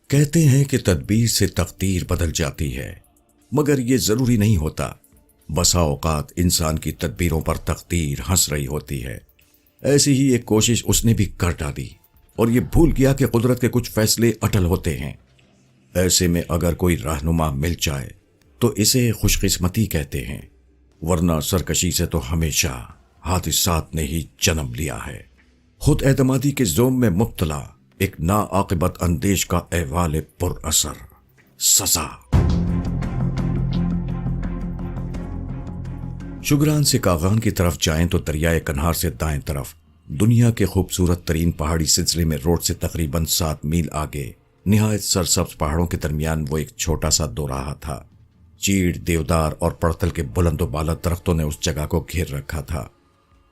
کہتے ہیں کہ تدبیر سے تقدیر بدل جاتی ہے، مگر یہ ضروری نہیں ہوتا۔ بسا اوقات انسان کی تدبیروں پر تقدیر ہنس رہی ہوتی ہے۔ ایسی ہی ایک کوشش اس نے بھی کر ڈالی اور یہ بھول گیا کہ قدرت کے کچھ فیصلے اٹل ہوتے ہیں۔ ایسے میں اگر کوئی رہنما مل جائے تو اسے خوش قسمتی کہتے ہیں، ورنہ سرکشی سے تو ہمیشہ حادثات نے ہی جنم لیا ہے۔ خود اعتمادی کے زوم میں مبتلا ایک ناعاقبت اندیش کا احوال پر اثر سزا۔ شگران سے کاغان کی طرف جائیں تو دریائے کنہار سے دائیں طرف دنیا کے خوبصورت ترین پہاڑی سلسلے میں روڈ سے تقریباً 7 میل آگے نہایت سرسبز پہاڑوں کے درمیان وہ ایک چھوٹا سا دوراہا تھا۔ چیڑ، دیودار اور پڑتل کے بلند و بالا درختوں نے اس جگہ کو گھیر رکھا تھا۔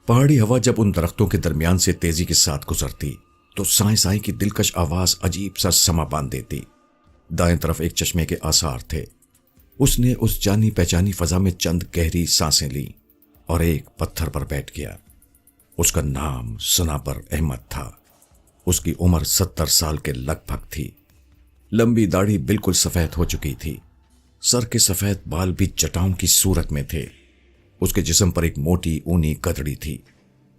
پہاڑی ہوا جب ان درختوں کے درمیان سے تیزی کے ساتھ گزرتی تو سائیں سائیں کی دلکش آواز عجیب سا سما باندھ دیتی۔ دائیں طرف ایک چشمے کے آثار تھے۔ اس نے اس جانی پہچانی فضا میں چند گہری سانسیں لیں اور ایک پتھر پر بیٹھ گیا۔ اس کا نام صنابر احمد تھا۔ اس کی عمر 70 سال کے لگ بھگ تھی۔ لمبی داڑھی بالکل سفید ہو چکی تھی۔ سر کے سفید بال بھی جٹاؤں کی صورت میں تھے۔ اس کے جسم پر ایک موٹی اونی گدڑی تھی۔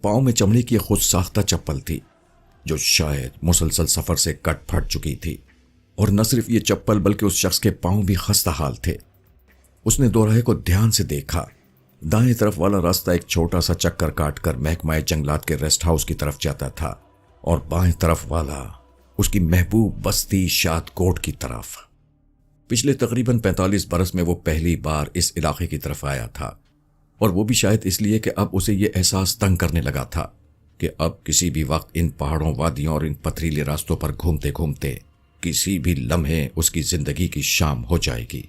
پاؤں میں چمڑے کی خود ساختہ چپل تھی جو شاید مسلسل سفر سے کٹ پھٹ چکی تھی، اور نہ صرف یہ چپل بلکہ اس شخص کے پاؤں بھی خستہ حال تھے۔ اس نے دوراہے کو دھیان سے دیکھا۔ دائیں طرف والا راستہ ایک چھوٹا سا چکر کاٹ کر محکمہ جنگلات کے ریسٹ ہاؤس کی طرف جاتا تھا، اور بائیں طرف والا اس کی محبوب بستی شاد کوٹ کی طرف۔ پچھلے تقریباً 45 برس میں وہ پہلی بار اس علاقے کی طرف آیا تھا، اور وہ بھی شاید اس لیے کہ اب اسے یہ احساس تنگ کرنے لگا تھا کہ اب کسی بھی وقت ان پہاڑوں، وادیوں اور ان پتھریلے راستوں پر گھومتے گھومتے کسی بھی لمحے اس کی زندگی کی شام ہو جائے گی۔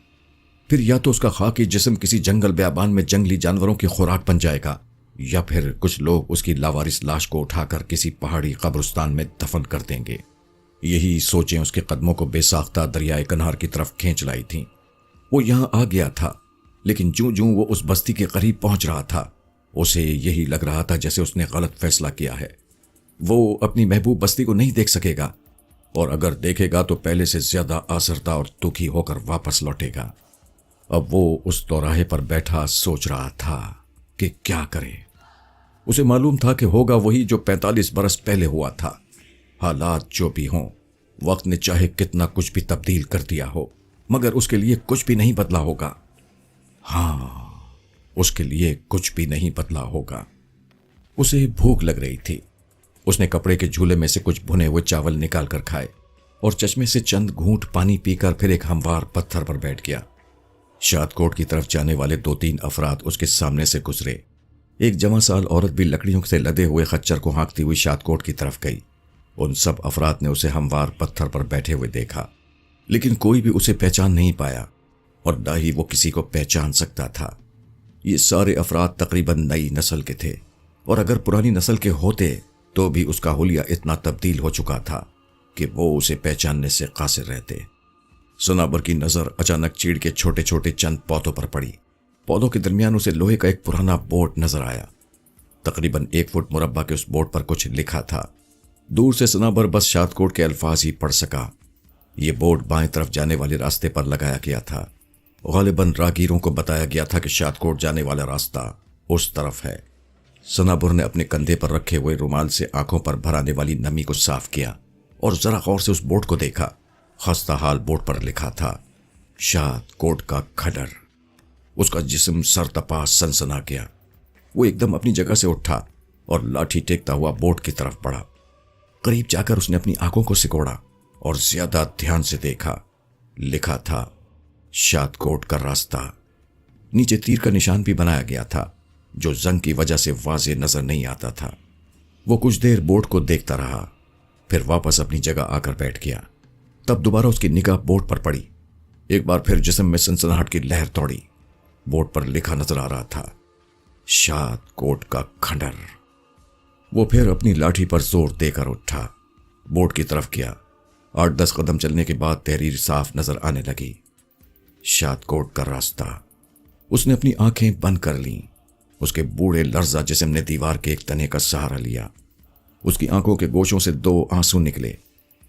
پھر یا تو اس کا خاکی جسم کسی جنگل بیابان میں جنگلی جانوروں کی خوراک بن جائے گا، یا پھر کچھ لوگ اس کی لاوارث لاش کو اٹھا کر کسی پہاڑی قبرستان میں دفن کر دیں گے۔ یہی سوچیں اس کے قدموں کو بے ساختہ دریائے کنہار کی طرف کھینچ لائی تھیں۔ وہ یہاں آ گیا تھا، لیکن جوں جوں وہ اس بستی کے قریب پہنچ رہا تھا اسے یہی لگ رہا تھا جیسے اس نے غلط فیصلہ کیا ہے۔ وہ اپنی محبوب بستی کو نہیں دیکھ سکے گا، اور اگر دیکھے گا تو پہلے سے زیادہ آزردہ اور دکھی ہو کر واپس لوٹے گا۔ اب وہ اس دوراہے پر بیٹھا سوچ رہا تھا کہ کیا کرے۔ اسے معلوم تھا کہ ہوگا وہی جو 45 برس پہلے ہوا تھا۔ حالات جو بھی ہوں، وقت نے چاہے کتنا کچھ بھی تبدیل کر دیا ہو، مگر اس کے لیے کچھ بھی نہیں بدلا ہوگا۔ ہاں، اس کے لیے کچھ بھی نہیں بدلا ہوگا۔ اسے بھوک لگ رہی تھی۔ اس نے کپڑے کے جھولے میں سے کچھ بھنے ہوئے چاول نکال کر کھائے اور چشمے سے چند گھونٹ پانی پی کر پھر ایک ہموار پتھر پر بیٹھ گیا۔ شاد کوٹ کی طرف جانے والے 2-3 افراد اس کے سامنے سے گزرے۔ ایک جوان سال عورت بھی لکڑیوں سے لدے ہوئے خچر کو ہانکتی ہوئی شاد کوٹ کی طرف گئی۔ ان سب افراد نے اسے ہموار پتھر پر بیٹھے ہوئے دیکھا، لیکن کوئی بھی اسے پہچان نہیں پایا، اور نہ ہی وہ کسی کو پہچان سکتا تھا۔ یہ سارے افراد تقریباً نئی نسل کے تھے، اور اگر پرانی نسل کے ہوتے تو بھی اس کا حلیہ اتنا تبدیل ہو چکا تھا کہ وہ اسے پہچاننے سے قاصر رہتے۔ صنابر کی نظر اچانک چیڑ کے چھوٹے چھوٹے چند پودوں پر پڑی۔ پودوں کے درمیان اسے لوہے کا ایک پرانا بورڈ نظر آیا۔ تقریباً 1 فٹ مربع کے اس بورڈ پر کچھ لکھا تھا۔ دور سے صنابر بس شاد کوٹ کے الفاظ ہی پڑھ سکا۔ یہ بورڈ بائیں طرف جانے والے راستے پر لگایا گیا تھا۔ غالباً راگیروں کو بتایا گیا تھا کہ شاد کوٹ جانے والا راستہ اس طرف ہے۔ صنابر نے اپنے کندھے پر رکھے ہوئے رومال سے آنکھوں پر بھر آنے والی نمی کو صاف کیا اور ذرا غور سے اس بورڈ کو دیکھا۔ خستہ حال بورڈ پر لکھا تھا، شاد کوٹ کا کھڈر۔ اس کا جسم سرتپا سنسنا گیا۔ وہ ایک دم اپنی جگہ سے اٹھا اور لاٹھی ٹیکتا ہوا بورڈ کی طرف بڑھا۔ قریب جا کر اس نے اپنی آنکھوں کو سکوڑا اور زیادہ دھیان سے دیکھا۔ لکھا تھا، شاد کوٹ کا راستہ۔ نیچے تیر کا نشان بھی بنایا گیا تھا جو زنگ کی وجہ سے واضح نظر نہیں آتا تھا۔ وہ کچھ دیر بورڈ کو دیکھتا رہا، پھر واپس اپنی جگہ آ کر بیٹھ گیا۔ تب دوبارہ اس کی نگاہ بورڈ پر پڑی۔ ایک بار پھر جسم میں سنسناہٹ کی لہر دوڑی۔ بورڈ پر لکھا نظر آ رہا تھا، شاد کوٹ کا کھنڈر۔ وہ پھر اپنی لاٹھی پر زور دے کر اٹھا، بورڈ کی طرف گیا۔ 8-10 قدم چلنے کے بعد تحریر صاف نظر آنے لگی، شاد کوٹ کا راستہ۔ اس نے اپنی آنکھیں بند کر لیں۔ اس کے بوڑھے لرزہ جسم نے دیوار کے ایک تنے کا سہارا لیا۔ اس کی آنکھوں کے گوشوں سے 2 آنسو نکلے۔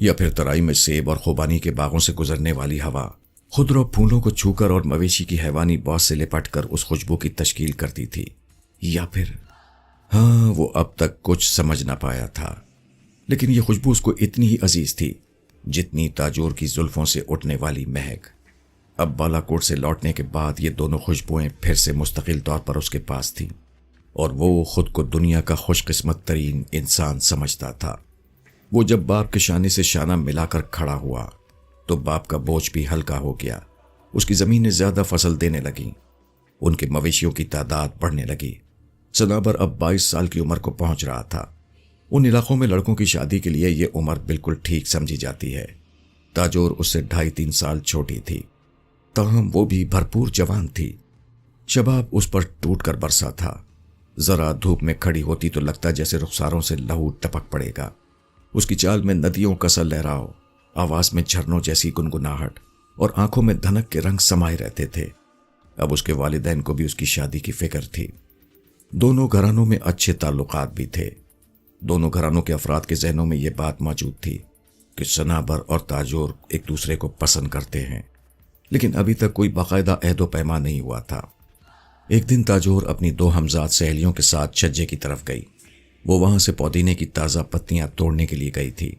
یا پھر ترائی میں سیب اور خوبانی کے باغوں سے گزرنے والی ہوا خضر و پھولوں کو چھو کر اور مویشی کی حیوانی بوس سے لپٹ کر اس خوشبو کی تشکیل کرتی تھی، یا پھر وہ اب تک کچھ سمجھ نہ پایا تھا، لیکن یہ خوشبو اس کو اتنی ہی عزیز تھی جتنی تاجور کی زلفوں سے اٹھنے والی مہک۔ اب بالا کوٹ سے لوٹنے کے بعد یہ دونوں خوشبوئیں پھر سے مستقل طور پر اس کے پاس تھیں، اور وہ خود کو دنیا کا خوش قسمت ترین انسان سمجھتا تھا۔ وہ جب باپ کے شانے سے شانہ ملا کر کھڑا ہوا تو باپ کا بوجھ بھی ہلکا ہو گیا، اس کی زمینیں زیادہ فصل دینے لگیں، ان کے مویشیوں کی تعداد بڑھنے لگی۔ صنابر اب 22 سال کی عمر کو پہنچ رہا تھا۔ ان علاقوں میں لڑکوں کی شادی کے لیے یہ عمر بالکل ٹھیک سمجھی جاتی ہے۔ تاجور اس سے 2.5-3 سال چھوٹی تھی، تاہم وہ بھی بھرپور جوان تھی۔ شباب اس پر ٹوٹ کر برسا تھا، ذرا دھوپ میں کھڑی ہوتی تو لگتا جیسے رخساروں سے لہو ٹپک پڑے گا۔ اس کی چال میں ندیوں کا سا لہراؤ، آواز میں جھرنوں جیسی گنگناہٹ اور آنکھوں میں دھنک کے رنگ سمائے رہتے تھے۔ اب اس کے والدین کو بھی اس کی شادی کی فکر تھی۔ دونوں گھرانوں میں اچھے تعلقات بھی تھے۔ دونوں گھرانوں کے افراد کے ذہنوں میں یہ بات موجود تھی کہ صنابر اور تاجور ایک دوسرے کو پسند کرتے ہیں، لیکن ابھی تک کوئی باقاعدہ عہد و پیمان نہیں ہوا تھا۔ ایک دن تاجور اپنی 2 ہمزاد سہیلیوں کے ساتھ چھجے کی طرف گئی۔ وہ وہاں سے پودینے کی تازہ پتیاں توڑنے کے لیے گئی تھی۔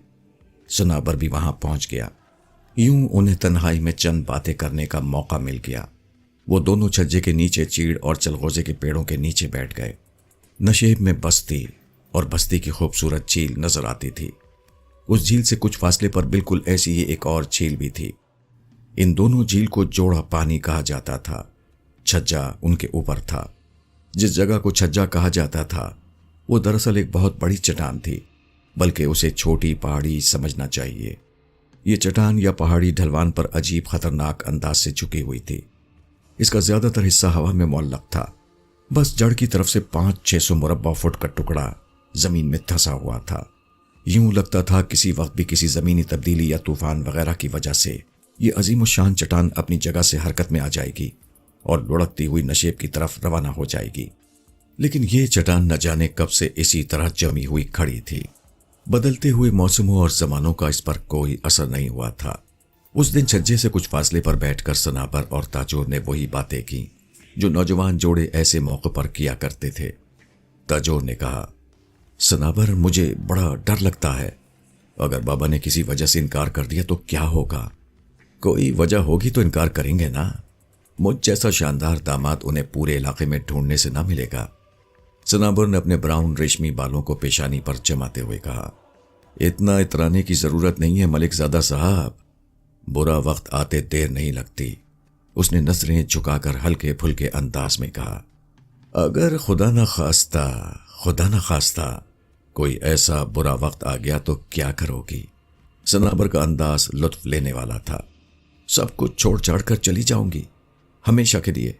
صنابر بھی وہاں پہنچ گیا۔ یوں انہیں تنہائی میں چند باتیں کرنے کا موقع مل گیا۔ وہ دونوں چھجے کے نیچے چیڑ اور چلغوزے کے پیڑوں کے نیچے بیٹھ گئے۔ نشیب میں بستی اور بستی کی خوبصورت جھیل نظر آتی تھی۔ اس جھیل سے کچھ فاصلے پر بالکل ایسی ہی ایک اور جھیل بھی تھی۔ ان دونوں جھیل کو جوڑا پانی کہا جاتا تھا۔ چھجا ان کے اوپر تھا۔ جس جگہ کو چھجا کہا جاتا تھا وہ دراصل ایک بہت بڑی چٹان تھی، بلکہ اسے چھوٹی پہاڑی سمجھنا چاہیے۔ یہ چٹان یا پہاڑی ڈھلوان پر عجیب خطرناک انداز سے جھکی ہوئی تھی۔ اس کا زیادہ تر حصہ ہوا میں معلق تھا، بس جڑ کی طرف سے 500-600 مربع فٹ کا ٹکڑا زمین میں دھسا ہوا تھا۔ یوں لگتا تھا کسی وقت بھی کسی زمینی تبدیلی یا طوفان وغیرہ کی وجہ سے یہ عظیم الشان چٹان اپنی جگہ سے حرکت میں آ جائے گی اور لڑکتی ہوئی نشیب کی طرف روانہ ہو جائے گی۔ لیکن یہ چٹان نہ جانے کب سے اسی طرح جمی ہوئی کھڑی تھی۔ بدلتے ہوئے موسموں اور زمانوں کا اس پر کوئی اثر نہیں ہوا تھا۔ اس دن چھجے سے کچھ فاصلے پر بیٹھ کر صنابر اور تاجور نے وہی باتیں کی جو نوجوان جوڑے ایسے موقع پر کیا کرتے تھے۔ تاجور نے کہا، صنابر مجھے بڑا ڈر لگتا ہے، اگر بابا نے کسی وجہ سے انکار کر دیا تو کیا ہوگا؟ کوئی وجہ ہوگی تو انکار کریں گے نا۔ مجھ جیسا شاندار داماد انہیں پورے علاقے میں ڈھونڈنے سے نہ ملے گا۔ صنابر نے اپنے براؤن ریشمی بالوں کو پیشانی پر جماتے ہوئے کہا، اتنا اترانے کی ضرورت نہیں ہے ملک زادہ صاحب، برا وقت آتے دیر نہیں لگتی۔ اس نے نظریں جھکا کر ہلکے پھلکے انداز میں کہا، اگر خدا نہ خواستہ کوئی ایسا برا وقت آ گیا تو کیا کرو گی؟ صنابر کا انداز لطف لینے والا تھا۔ سب کچھ چھوڑ چھاڑ کر چلی جاؤں گی، ہمیشہ کے لیے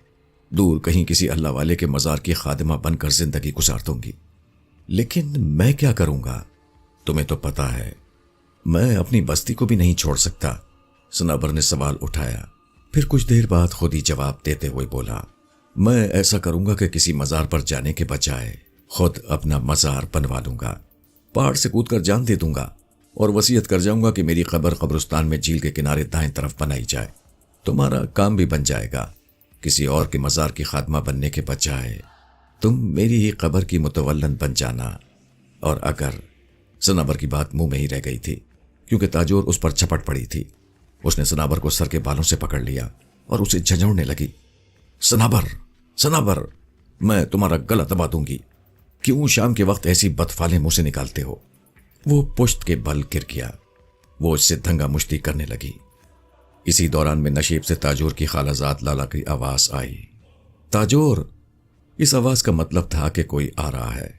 دور کہیں کسی اللہ والے کے مزار کی خادمہ بن کر زندگی گزار دوں گی۔ لیکن میں کیا کروں گا؟ تمہیں تو پتا ہے میں اپنی بستی کو بھی نہیں چھوڑ سکتا۔ صنابر نے سوال اٹھایا، پھر کچھ دیر بعد خود ہی جواب دیتے ہوئے بولا، میں ایسا کروں گا کہ کسی مزار پر جانے کے بجائے خود اپنا مزار بنوا لوں گا، پہاڑ سے کود کر جان دے دوں گا اور وصیت کر جاؤں گا کہ میری قبر قبرستان میں جھیل کے کنارے دائیں طرف بنائی جائے۔ تمہارا کام بھی بن جائے گا، کسی اور کے مزار کی خادمہ بننے کے بجائے تم میری ہی قبر کی متولن بن جانا۔ اور اگر صنابر کی بات منہ میں ہی رہ گئی تھی کیونکہ تاجور اس پر چھپٹ پڑی تھی۔ اس نے صنابر کو سر کے بالوں سے پکڑ لیا اور اسے جھنجھوڑنے لگی، صنابر میں تمہارا گلا دبا دوں گی، کیوں شام کے وقت ایسی بدفعلیں منہ سے نکالتے ہو؟ وہ پشت کے بل گر گیا۔ وہ اس سے دھنگا مشتی کرنے لگی۔ اسی دوران میں نشیب سے تاجور کی خالہ زاد لالا کی آواز آئی، تاجور! اس آواز کا مطلب تھا کہ کوئی آ رہا ہے،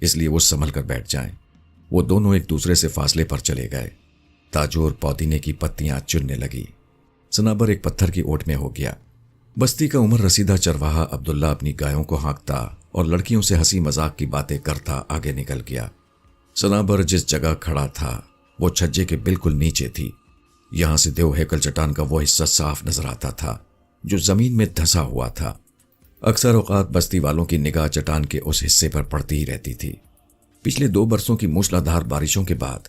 اس لیے وہ سنبھل کر بیٹھ جائیں۔ وہ دونوں ایک دوسرے سے فاصلے پر چلے گئے۔ تاجور پودینے کی پتیاں چننے لگی۔ صنابر ایک پتھر کی اوٹ میں ہو گیا۔ بستی کا عمر رسیدہ چرواہا عبداللہ اپنی گایوں کو ہانکتا اور لڑکیوں سے ہنسی مذاق کی باتیں کرتا آگے نکل گیا۔ صنابر جس جگہ کھڑا تھا وہ چھجے کے بالکل نیچے تھی۔ یہاں سے دیو ہیکل چٹان کا وہ حصہ صاف نظر آتا تھا جو زمین میں دھسا ہوا تھا۔ اکثر اوقات بستی والوں کی نگاہ چٹان کے اس حصے پر پڑتی ہی رہتی تھی۔ پچھلے 2 برسوں کی موسلادھار بارشوں کے بعد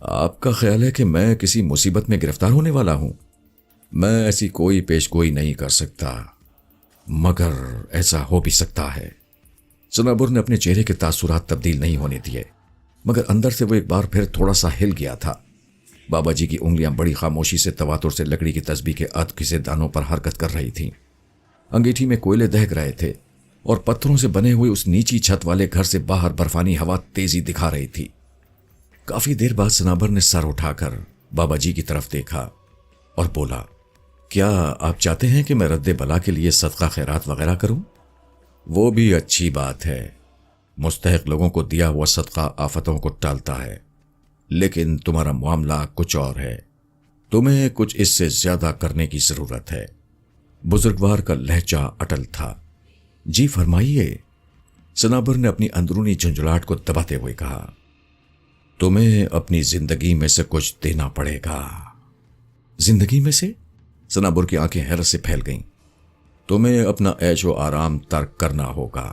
آپ کا خیال ہے کہ میں کسی مصیبت میں گرفتار ہونے والا ہوں؟ میں ایسی کوئی پیش گوئی نہیں کر سکتا، مگر ایسا ہو بھی سکتا ہے۔ سنابر نے اپنے چہرے کے تاثرات تبدیل نہیں ہونے دیے، مگر اندر سے وہ ایک بار پھر تھوڑا سا ہل گیا تھا۔ بابا جی کی انگلیاں بڑی خاموشی سے تواتر سے لکڑی کی تسبیح کے ادھ گھسے دانوں پر حرکت کر رہی تھیں۔ انگیٹھی میں کوئلے دہک رہے تھے اور پتھروں سے بنے ہوئے اس نیچی چھت والے گھر سے باہر برفانی ہوا تیزی دکھا رہی تھی۔ کافی دیر بعد سنابر نے سر اٹھا کر بابا جی کی طرف دیکھا اور بولا، کیا آپ چاہتے ہیں کہ میں رد بلا کے لیے صدقہ خیرات وغیرہ کروں؟ وہ بھی اچھی بات ہے، مستحق لوگوں کو دیا ہوا صدقہ آفتوں کو ٹالتا ہے، لیکن تمہارا معاملہ کچھ اور ہے، تمہیں کچھ اس سے زیادہ کرنے کی ضرورت ہے۔ بزرگوار کا لہجہ اٹل تھا۔ جی فرمائیے، سنابر نے اپنی اندرونی جھنجھلاہٹ کو دباتے ہوئے کہا۔ تمہیں اپنی زندگی میں سے کچھ دینا پڑے گا۔ زندگی میں سے؟ سنابر کی آنکھیں حیرت سے پھیل گئیں۔ تمہیں اپنا عیش و آرام ترک کرنا ہوگا،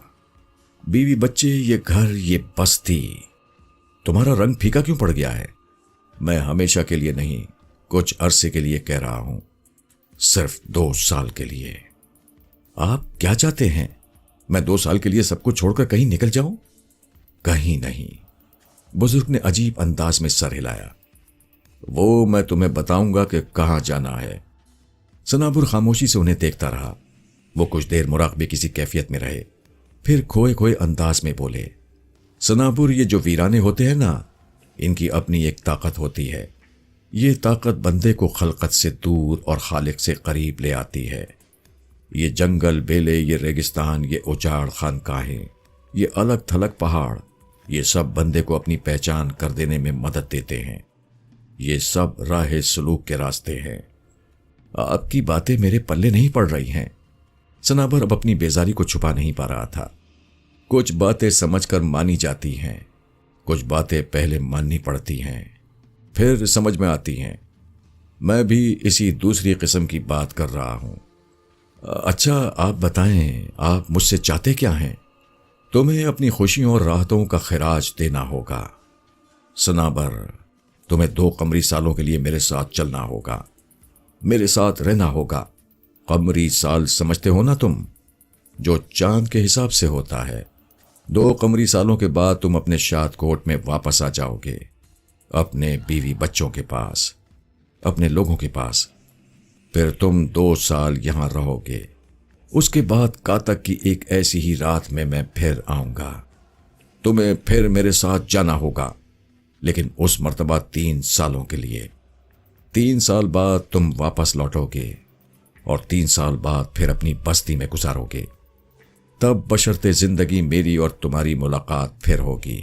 بیوی بچے، یہ گھر، یہ بستی۔ تمہارا رنگ پھیکا کیوں پڑ گیا ہے؟ میں ہمیشہ کے لیے نہیں، کچھ عرصے کے لیے کہہ رہا ہوں، صرف 2 سال کے لیے۔ آپ کیا چاہتے ہیں؟ میں 2 سال کے لیے سب کچھ چھوڑ کر کہیں نکل جاؤں؟ کہیں نہیں، بزرگ نے عجیب انداز میں سر ہلایا۔ وہ میں تمہیں بتاؤں گا کہ کہاں جانا ہے۔ سنابر خاموشی سے انہیں دیکھتا رہا۔ وہ کچھ دیر مراقبے کسی کیفیت میں رہے، پھر کھوئے کھوئے انداز میں بولے، سنابر، یہ جو ویرانے ہوتے ہیں نا، ان کی اپنی ایک طاقت ہوتی ہے۔ یہ طاقت بندے کو خلقت سے دور اور خالق سے قریب لے آتی ہے۔ یہ جنگل بیلے، یہ ریگستان، یہ اجاڑ خانقاہیں، یہ الگ تھلگ پہاڑ، یہ سب بندے کو اپنی پہچان کر دینے میں مدد دیتے ہیں۔ یہ سب راہ سلوک کے راستے ہیں۔ آپ کی باتیں میرے پلے نہیں پڑ رہی ہیں۔ سنابر اب اپنی بیزاری کو چھپا نہیں پا رہا تھا۔ کچھ باتیں سمجھ کر مانی جاتی ہیں، کچھ باتیں پہلے ماننی پڑتی ہیں، پھر سمجھ میں آتی ہیں۔ میں بھی اسی دوسری قسم کی بات کر رہا ہوں۔ اچھا آپ بتائیں، آپ مجھ سے چاہتے کیا ہیں؟ تمہیں اپنی خوشیوں اور راحتوں کا خراج دینا ہوگا۔ سنابر، تمہیں 2 قمری سالوں کے لیے میرے ساتھ چلنا ہوگا، میرے ساتھ رہنا ہوگا۔ قمری سال سمجھتے ہو نا تم؟ جو چاند کے حساب سے ہوتا ہے۔ 2 قمری سالوں کے بعد تم اپنے شاد کوٹ میں واپس آ جاؤ گے، اپنے بیوی بچوں کے پاس، اپنے لوگوں کے پاس۔ پھر تم 2 سال یہاں رہو گے۔ اس کے بعد کاتک کی ایک ایسی ہی رات میں پھر آؤں گا۔ تمہیں پھر میرے ساتھ جانا ہوگا، لیکن اس مرتبہ 3 سالوں کے لیے۔ 3 سال بعد تم واپس لوٹو گے اور 3 سال بعد پھر اپنی بستی میں گزارو گے۔ تب بشرط زندگی میری اور تمہاری ملاقات پھر ہوگی۔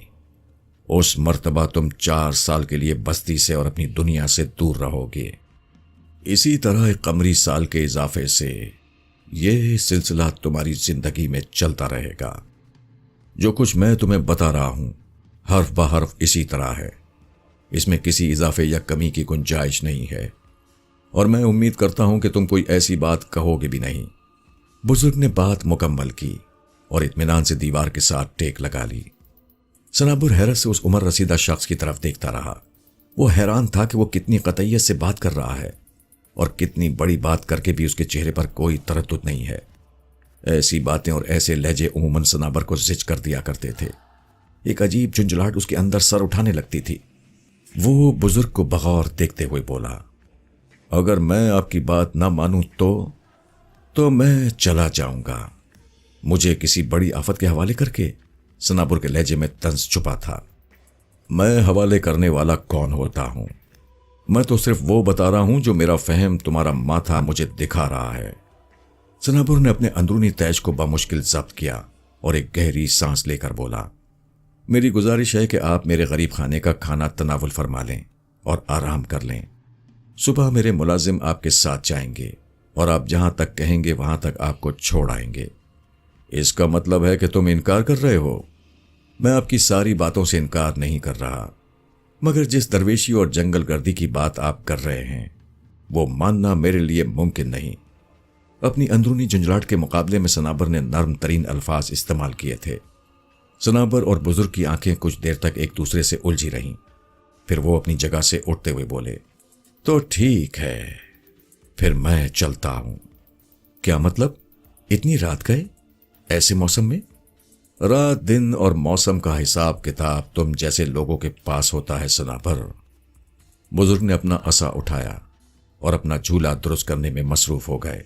اس مرتبہ تم 4 سال کے لیے بستی سے اور اپنی دنیا سے دور رہو گے۔ اسی طرح ایک قمری سال کے اضافے سے یہ سلسلہ تمہاری زندگی میں چلتا رہے گا۔ جو کچھ میں تمہیں بتا رہا ہوں، حرف بحرف اسی طرح ہے، اس میں کسی اضافے یا کمی کی گنجائش نہیں ہے، اور میں امید کرتا ہوں کہ تم کوئی ایسی بات کہو گے بھی نہیں۔ بزرگ نے بات مکمل کی اور اطمینان سے دیوار کے ساتھ ٹیک لگا لی۔ سنابر حیرت سے اس عمر رسیدہ شخص کی طرف دیکھتا رہا۔ وہ حیران تھا کہ وہ کتنی قطعیت سے بات کر رہا ہے اور کتنی بڑی بات کر کے بھی اس کے چہرے پر کوئی تردد نہیں ہے۔ ایسی باتیں اور ایسے لہجے عموماً سنابر کو زج کر دیا کرتے تھے۔ ایک عجیب جھنجھلاہٹ اس کے اندر سر اٹھانے لگتی تھی۔ وہ بزرگ کو بغور دیکھتے ہوئے بولا، اگر میں آپ کی بات نہ مانوں تو میں چلا جاؤں گا۔ مجھے کسی بڑی آفت کے حوالے کر کے؟ سنابر کے لہجے میں طنز چھپا تھا۔ میں حوالے کرنے والا کون ہوتا ہوں؟ میں تو صرف وہ بتا رہا ہوں جو میرا فہم تمہارا ماتھا مجھے دکھا رہا ہے۔ سنابر نے اپنے اندرونی تیج کو بمشکل ضبط کیا اور ایک گہری سانس لے کر بولا، میری گزارش ہے کہ آپ میرے غریب خانے کا کھانا تناول فرما لیں اور آرام کر لیں۔ صبح میرے ملازم آپ کے ساتھ جائیں گے اور آپ جہاں تک کہیں گے وہاں تک آپ کو چھوڑ آئیں گے۔ اس کا مطلب ہے کہ تم انکار کر رہے ہو؟ میں آپ کی ساری باتوں سے انکار نہیں کر رہا، مگر جس درویشی اور جنگل گردی کی بات آپ کر رہے ہیں وہ ماننا میرے لیے ممکن نہیں۔ اپنی اندرونی جھنجھلاہٹ کے مقابلے میں سنابر نے نرم ترین الفاظ استعمال کیے تھے۔ سنابر اور بزرگ کی آنکھیں کچھ دیر تک ایک دوسرے سے الجھی رہیں۔ پھر وہ اپنی جگہ سے اٹھتے ہوئے بولے، تو ٹھیک ہے، پھر میں چلتا ہوں۔ کیا مطلب؟ اتنی رات گئے ایسے موسم میں؟ رات دن اور موسم کا حساب کتاب تم جیسے لوگوں کے پاس ہوتا ہے سنابر۔ بزرگ نے اپنا عصا اٹھایا اور اپنا جھولا درست کرنے میں مصروف ہو گئے۔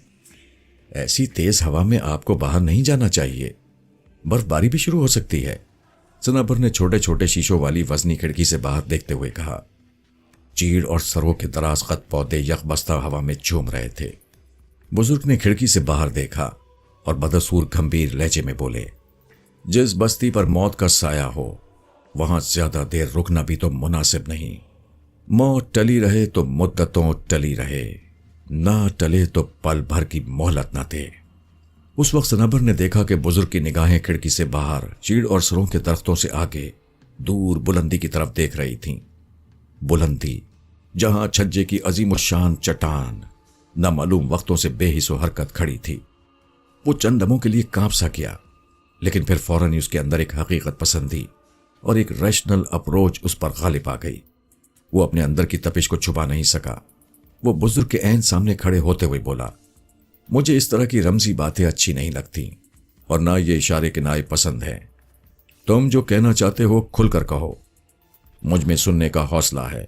ایسی تیز ہوا میں آپ کو باہر نہیں جانا چاہیے، برف باری بھی شروع ہو سکتی ہے۔ سنابر نے چھوٹے چھوٹے شیشوں والی وزنی کھڑکی سے باہر دیکھتے ہوئے کہا۔ چیڑ اور سروں کے دراز قد پودے یک بستہ ہوا میں جھوم رہے تھے۔ بزرگ نے کھڑکی سے باہر دیکھا اور بدسور گھمبیر لہجے میں بولے، جس بستی پر موت کا سایہ ہو وہاں زیادہ دیر رکنا بھی تو مناسب نہیں۔ موت ٹلی رہے تو مدتوں ٹلی رہے، نہ ٹلے تو پل بھر کی مہلت نہ دے۔ اس وقت سنابر نے دیکھا کہ بزرگ کی نگاہیں کھڑکی سے باہر چیڑ اور سروں کے درختوں سے آگے دور بلندی کی طرف دیکھ رہی تھیں۔ بلندی جہاں چھجے کی عظیم الشان چٹان نامعلوم وقتوں سے بے حس و حرکت کھڑی تھی۔ وہ چند لمحوں کے لیے کانپ سا کیا، لیکن پھر فوراً ہی اس کے اندر ایک حقیقت پسندی اور ایک ریشنل اپروچ اس پر غالب آ گئی۔ وہ اپنے اندر کی تپش کو چھپا نہیں سکا۔ وہ بزرگ کے عین سامنے کھڑے ہوتے ہوئے بولا، مجھے اس طرح کی رمزی باتیں اچھی نہیں لگتی اور نہ یہ اشارے کنائے پسند ہیں۔ تم جو کہنا چاہتے ہو کھل کر کہو، مجھ میں سننے کا حوصلہ ہے۔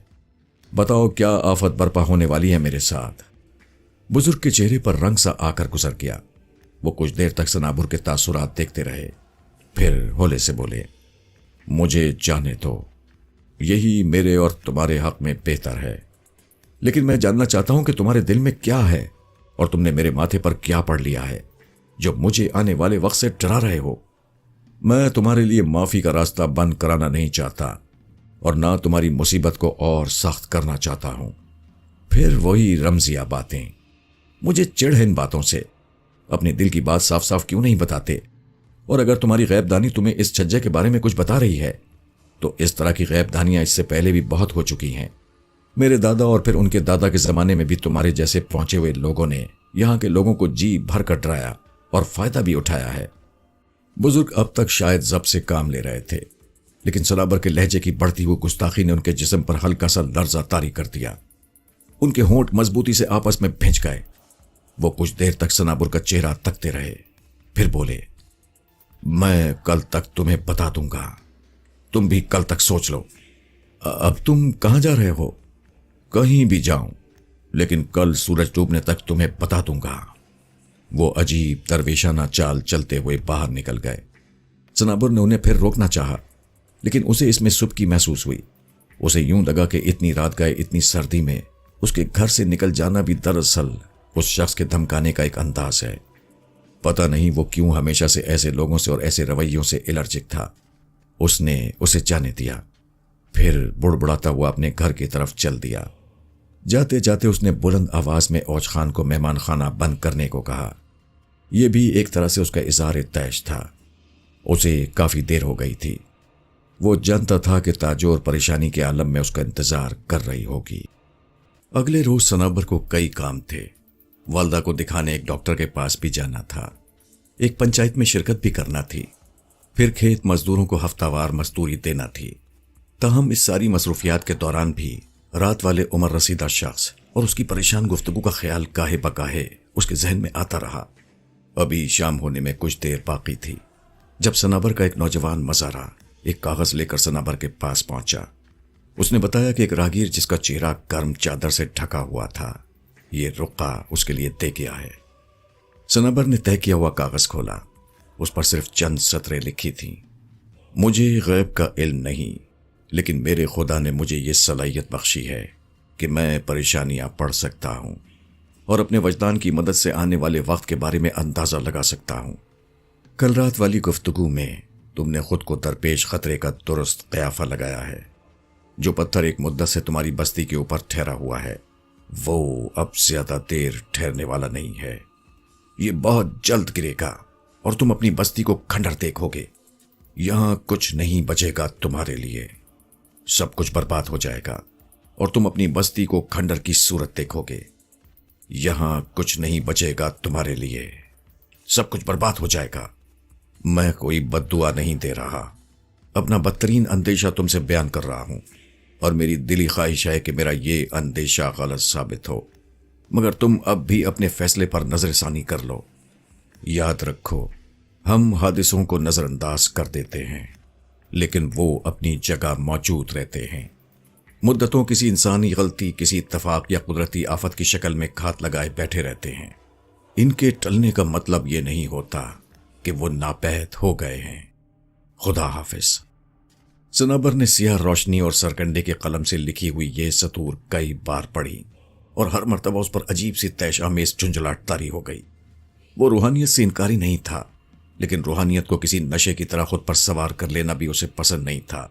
بتاؤ کیا آفت برپا ہونے والی ہے میرے ساتھ؟ بزرگ کے چہرے پر رنگ سا آ کر گزر گیا۔ وہ کچھ دیر تک سنابر کے تاثرات دیکھتے رہے، پھر ہولے سے بولے، مجھے جانے دو، یہی میرے اور تمہارے حق میں بہتر ہے۔ لیکن میں جاننا چاہتا ہوں کہ تمہارے دل میں کیا ہے اور تم نے میرے ماتھے پر کیا پڑھ لیا ہے جو مجھے آنے والے وقت سے ڈرا رہے ہو۔ میں تمہارے لیے معافی کا راستہ بند کرانا نہیں چاہتا اور نہ تمہاری مصیبت کو اور سخت کرنا چاہتا ہوں۔ پھر وہی رمزیہ باتیں، مجھے چڑھ ہے ان باتوں سے۔ اپنے دل کی بات صاف صاف کیوں نہیں بتاتے؟ اور اگر تمہاری غیب دانی تمہیں اس چھجے کے بارے میں کچھ بتا رہی ہے تو اس طرح کی غیب دانیاں اس سے پہلے بھی بہت ہو چکی ہیں۔ میرے دادا اور پھر ان کے دادا کے زمانے میں بھی تمہارے جیسے پہنچے ہوئے لوگوں نے یہاں کے لوگوں کو جی بھر کر ڈرایا اور فائدہ بھی اٹھایا ہے۔ بزرگ اب تک شاید ضبط سے کام لے رہے تھے، لیکن سنابر کے لہجے کی بڑھتی ہوئی گستاخی نے ان کے جسم پر ہلکا سا لرزہ طاری کر دیا۔ ان کے ہونٹ مضبوطی سے آپس میں بھنج گئے۔ وہ کچھ دیر تک سنابر کا چہرہ تکتے رہے، پھر بولے، میں کل تک تمہیں بتا دوں گا، تم بھی کل تک سوچ لو۔ اب تم کہاں جا رہے ہو؟ کہیں بھی جاؤں، لیکن کل سورج ڈوبنے تک تمہیں بتا دوں گا۔ وہ عجیب درویشانہ چال چلتے ہوئے باہر نکل گئے۔ سنابر نے انہیں پھر روکنا چاہا، لیکن اسے اس میں سبکی محسوس ہوئی۔ اسے یوں لگا کہ اتنی رات گئے اتنی سردی میں اس کے گھر سے نکل جانا بھی دراصل اس شخص کے دھمکانے کا ایک انداز ہے۔ پتہ نہیں وہ کیوں ہمیشہ سے ایسے لوگوں سے اور ایسے رویوں سے الرجک تھا۔ اس نے اسے جانے دیا، پھر بڑبڑاتا ہوا اپنے گھر کی طرف چل دیا۔ جاتے جاتے اس نے بلند آواز میں اوج خان کو مہمان خانہ بند کرنے کو کہا۔ یہ بھی ایک طرح سے اس کا اظہار طیش تھا۔ اسے کافی دیر ہو گئی تھی۔ وہ جانتا تھا کہ تاجور پریشانی کے عالم میں اس کا انتظار کر رہی ہوگی۔ اگلے روز سنابر کو کئی کام تھے۔ والدہ کو دکھانے ایک ڈاکٹر کے پاس بھی جانا تھا، ایک پنچایت میں شرکت بھی کرنا تھی، پھر کھیت مزدوروں کو ہفتہ وار مزدوری دینا تھی۔ تاہم اس ساری مصروفیات کے دوران بھی رات والے عمر رسیدہ شخص اور اس کی پریشان گفتگو کا خیال گاہے بگاہے اس کے ذہن میں آتا رہا۔ ابھی شام ہونے میں کچھ دیر باقی تھی جب سنابر کا ایک نوجوان مزارہ ایک کاغذ لے کر سنابر کے پاس پہنچا۔ اس نے بتایا کہ ایک راگیر جس کا چہرہ گرم چادر سے ڈھکا ہوا تھا، یہ رقعہ اس کے لیے دے گیا ہے۔ سنابر نے طے کیا ہوا کاغذ کھولا۔ اس پر صرف چند سطریں لکھی تھیں۔ مجھے غیب کا علم نہیں، لیکن میرے خدا نے مجھے یہ صلاحیت بخشی ہے کہ میں پریشانیاں پڑھ سکتا ہوں اور اپنے وجدان کی مدد سے آنے والے وقت کے بارے میں اندازہ لگا سکتا ہوں۔ کل رات والی گفتگو میں تم نے خود کو درپیش خطرے کا درست قیافہ لگایا ہے۔ جو پتھر ایک مدت سے تمہاری بستی کے اوپر ٹھہرا ہوا ہے وہ اب زیادہ دیر ٹھہرنے والا نہیں ہے۔ یہ بہت جلد گرے گا اور تم اپنی بستی کو کھنڈر دیکھو گے۔ یہاں کچھ نہیں بچے گا تمہارے لیے، سب کچھ برباد ہو جائے گا اور تم اپنی بستی کو کھنڈر کی صورت دیکھو گے۔ یہاں کچھ نہیں بچے گا تمہارے لیے، سب کچھ برباد ہو جائے گا۔ میں کوئی بد دعا نہیں دے رہا، اپنا بدترین اندیشہ تم سے بیان کر رہا ہوں۔ اور میری دلی خواہش ہے کہ میرا یہ اندیشہ غلط ثابت ہو، مگر تم اب بھی اپنے فیصلے پر نظر ثانی کر لو۔ یاد رکھو، ہم حادثوں کو نظر انداز کر دیتے ہیں، لیکن وہ اپنی جگہ موجود رہتے ہیں۔ مدتوں کسی انسانی غلطی، کسی اتفاق یا قدرتی آفت کی شکل میں گھات لگائے بیٹھے رہتے ہیں۔ ان کے ٹلنے کا مطلب یہ نہیں ہوتا کہ وہ ناپید ہو گئے ہیں۔ خدا حافظ۔ صنابر نے سیاہ روشنی اور سرکنڈے کے قلم سے لکھی ہوئی یہ سطور کئی بار پڑھی، اور ہر مرتبہ اس پر عجیب سی طیش آمیز جھنجھلاہٹ طاری ہو گئی۔ وہ روحانیت سے انکاری نہیں تھا، لیکن روحانیت کو کسی نشے کی طرح خود پر سوار کر لینا بھی اسے پسند نہیں تھا۔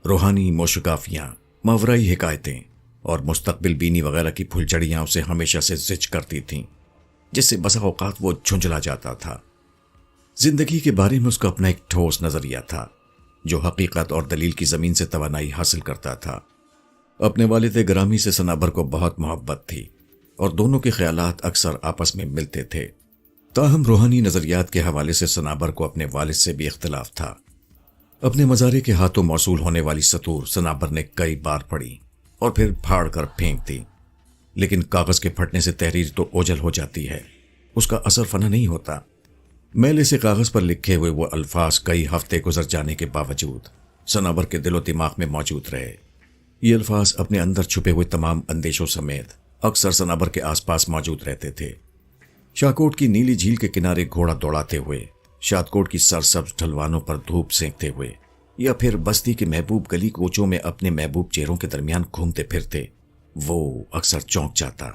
روحانی موشگافیاں، ماورائی حکایتیں اور مستقبل بینی وغیرہ کی پھلجھڑیاں اسے ہمیشہ سے زچ کرتی تھیں، جس سے بسا اوقات وہ جھنجھلا جاتا تھا۔ زندگی کے بارے میں اس کا اپنا ایک ٹھوس نظریہ تھا، جو حقیقت اور دلیل کی زمین سے توانائی حاصل کرتا تھا۔ اپنے والد گرامی سے صنابر کو بہت محبت تھی، اور دونوں کے خیالات اکثر آپس میں ملتے تھے۔ تاہم روحانی نظریات کے حوالے سے صنابر کو اپنے والد سے بھی اختلاف تھا۔ اپنے مزارے کے ہاتھوں موصول ہونے والی سطور صنابر نے کئی بار پڑھی اور پھر پھاڑ کر پھینک دی، لیکن کاغذ کے پھٹنے سے تحریر تو اوجھل ہو جاتی ہے، اس کا اثر فنا نہیں ہوتا۔ میلے سے کاغذ پر لکھے ہوئے وہ الفاظ کئی ہفتے گزر جانے کے باوجود صنابر کے دل و دماغ میں موجود رہے۔ یہ الفاظ اپنے اندر چھپے ہوئے تمام اندیشوں سمیت اکثر صنابر کے آس پاس موجود رہتے تھے۔ شاہکوٹ کی نیلی جھیل کے کنارے گھوڑا دوڑاتے ہوئے، شادکوٹ کی سرسبز ڈھلوانوں پر دھوپ سینکتے ہوئے، یا پھر بستی کے محبوب گلی کوچوں میں اپنے محبوب چہروں کے درمیان گھومتے پھرتے، وہ اکثر چونک جاتا۔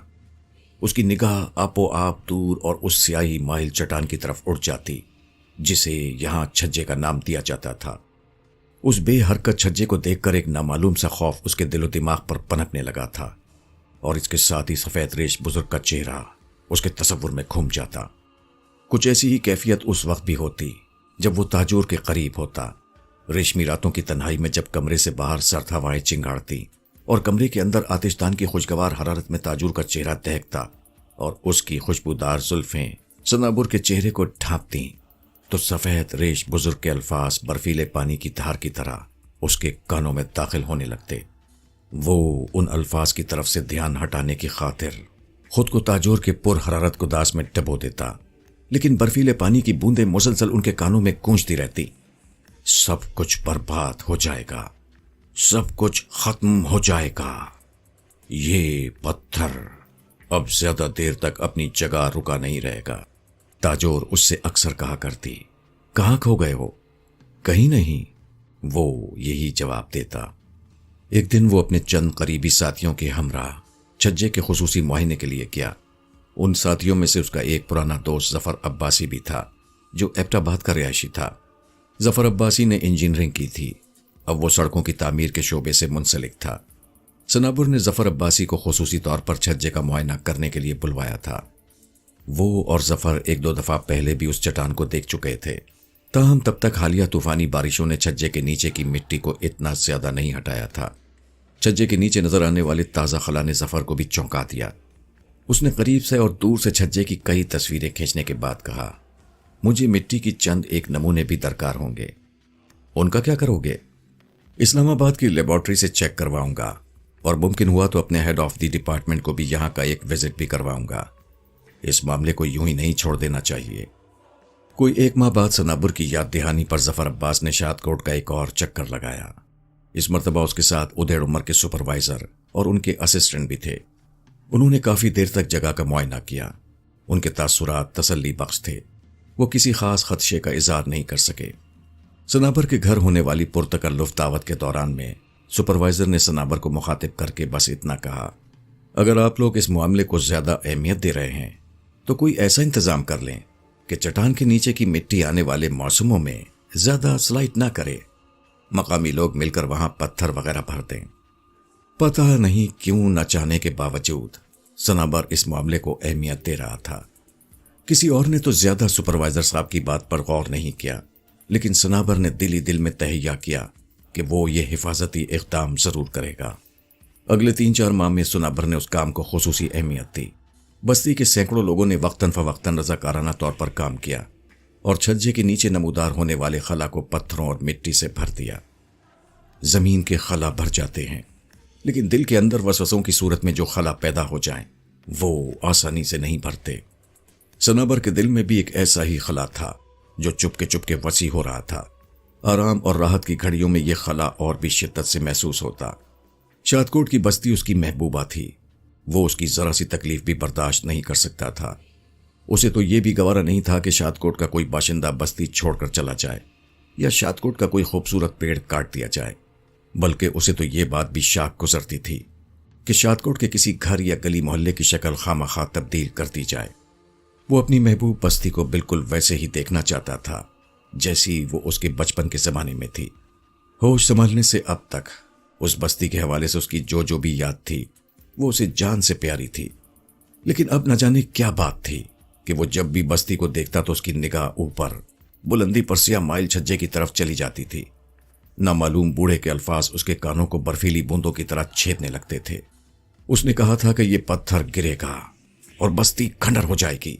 اس کی نگاہ آپ و آپ دور اور اس سیاہی مائل چٹان کی طرف اٹھ جاتی، جسے یہاں چھجے کا نام دیا جاتا تھا۔ اس بے حرکت چھجے کو دیکھ کر ایک نامعلوم سا خوف اس کے دل و دماغ پر پنپنے لگا تھا، اور اس کے ساتھ ہی سفید ریش بزرگ کا چہرہ اس کے تصور میں گھوم جاتا۔ کچھ ایسی ہی کیفیت اس وقت بھی ہوتی جب وہ تاجور کے قریب ہوتا۔ ریشمی راتوں کی تنہائی میں جب کمرے سے باہر سرد ہوائیں چنگاڑتی اور کمرے کے اندر آتشدان کی خوشگوار حرارت میں تاجور کا چہرہ دہکتا اور اس کی خوشبودار زلفیں صنابر کے چہرے کو ڈھانپتی، تو سفید ریش بزرگ کے الفاظ برفیلے پانی کی دھار کی طرح اس کے کانوں میں داخل ہونے لگتے۔ وہ ان الفاظ کی طرف سے دھیان ہٹانے کی خاطر خود کو تاجور کے پر حرارت گداز میں ڈبو دیتا، لیکن برفیلے پانی کی بوندیں مسلسل ان کے کانوں میں گونجتی رہتی۔ سب کچھ برباد ہو جائے گا، سب کچھ ختم ہو جائے گا۔ یہ پتھر اب زیادہ دیر تک اپنی جگہ رکا نہیں رہے گا، تاجور اس سے اکثر کہا کرتی۔ کہاں کھو گئے ہو؟ کہیں نہیں، وہ یہی جواب دیتا۔ ایک دن وہ اپنے چند قریبی ساتھیوں کے ہمراہ چھجے کے خصوصی معائنے کے لیے گیا۔ ان ساتھیوں میں سے اس کا ایک پرانا دوست ظفر عباسی بھی تھا، جو ایبٹ آباد کا رہائشی تھا۔ ظفر عباسی نے انجینئرنگ کی تھی، اب وہ سڑکوں کی تعمیر کے شعبے سے منسلک تھا۔ صنابر نے ظفر عباسی کو خصوصی طور پر چھجے کا معائنہ کرنے کے لیے بلوایا تھا۔ وہ اور ظفر ایک دو دفعہ پہلے بھی اس چٹان کو دیکھ چکے تھے، تاہم تب تک حالیہ طوفانی بارشوں نے چھجے کے نیچے کی مٹی کو اتنا زیادہ نہیں ہٹایا تھا۔ چھجے کے نیچے نظر آنے والے تازہ خلا نے ظفر کو بھی چونکا دیا۔ اس نے قریب سے اور دور سے چھجے کی کئی تصویریں کھینچنے کے بعد کہا، مجھے مٹی کی چند ایک نمونے بھی درکار ہوں گے۔ ان کا کیا کرو گے؟ اسلام آباد کی لیبارٹری سے چیک کرواؤں گا، اور ممکن ہوا تو اپنے ہیڈ آف دی ڈپارٹمنٹ کو بھی یہاں کا ایک وزٹ بھی کرواؤں گا۔ اس معاملے کو یوں ہی نہیں چھوڑ دینا چاہیے۔ کوئی ایک ماہ بعد صنابر کی یاد دہانی پر ظفر عباس نے شادکوٹ کا ایک اور چکر لگایا۔ اس مرتبہ اس کے ساتھ ادھیڑ عمر کے سپروائزر اور ان کے اسسٹنٹ بھی تھے۔ انہوں نے کافی دیر تک جگہ کا معائنہ کیا۔ ان کے تاثرات تسلی بخش تھے، وہ کسی خاص خدشے کا اظہار نہیں کر سکے۔ صنابر کے گھر ہونے والی پرتکلف دعوت کے دوران میں سپروائزر نے صنابر کو مخاطب کر کے بس اتنا کہا، اگر آپ لوگ اس معاملے کو زیادہ اہمیت دے رہے ہیں تو کوئی ایسا انتظام کر لیں کہ چٹان کے نیچے کی مٹی آنے والے موسموں میں زیادہ سلائٹ نہ کرے، مقامی لوگ مل کر وہاں پتھر وغیرہ بھر دیں۔ پتہ نہیں کیوں نہ چاہنے کے باوجود صنابر اس معاملے کو اہمیت دے رہا تھا۔ کسی اور نے تو زیادہ سپروائزر صاحب کی بات پر غور نہیں کیا، لیکن صنابر نے دل ہی دل میں تہیہ کیا کہ وہ یہ حفاظتی اقدام ضرور کرے گا۔ اگلے 3-4 ماہ میں صنابر نے اس کام کو خصوصی اہمیت دی۔ بستی کے سینکڑوں لوگوں نے وقتاً فوقتاً رضاکارانہ طور پر کام کیا اور چھجے کے نیچے نمودار ہونے والے خلا کو پتھروں اور مٹی سے بھر دیا۔ زمین کے خلا بھر جاتے ہیں لیکن دل کے اندر وسوسوں کی صورت میں جو خلا پیدا ہو جائیں وہ آسانی سے نہیں بھرتے۔ صنابر کے دل میں بھی ایک ایسا ہی خلا تھا جو چپ کے وسیع ہو رہا تھا۔ آرام اور راحت کی گھڑیوں میں یہ خلا اور بھی شدت سے محسوس ہوتا۔ شادکوٹ کی بستی اس کی محبوبہ تھی، وہ اس کی ذرا سی تکلیف بھی برداشت نہیں کر سکتا تھا۔ اسے تو یہ بھی گوارا نہیں تھا کہ شادکوٹ کا کوئی باشندہ بستی چھوڑ کر چلا جائے یا شادکوٹ کا کوئی خوبصورت پیڑ کاٹ دیا جائے، بلکہ اسے تو یہ بات بھی شاک گزرتی تھی کہ شادکوٹ کے کسی گھر یا گلی محلے کی شکل خواہ تبدیل کر دی جائے۔ وہ اپنی محبوب بستی کو بالکل ویسے ہی دیکھنا چاہتا تھا جیسی وہ اس کے بچپن کے زمانے میں تھی۔ ہوش سنبھلنے سے اب تک اس بستی کے حوالے سے اس کی جو بھی یاد تھی وہ اسے جان سے پیاری تھی، لیکن اب نہ جانے کیا بات تھی کہ وہ جب بھی بستی کو دیکھتا تو اس کی نگاہ اوپر بلندی پر سیاہ مائل چھجے کی طرف چلی جاتی تھی۔ نامعلوم بوڑھے کے الفاظ اس کے کانوں کو برفیلی بوندوں کی طرح چھیدنے لگتے تھے۔ اس نے کہا تھا کہ یہ پتھر گرے گا اور بستی کھنڈر ہو جائے گی،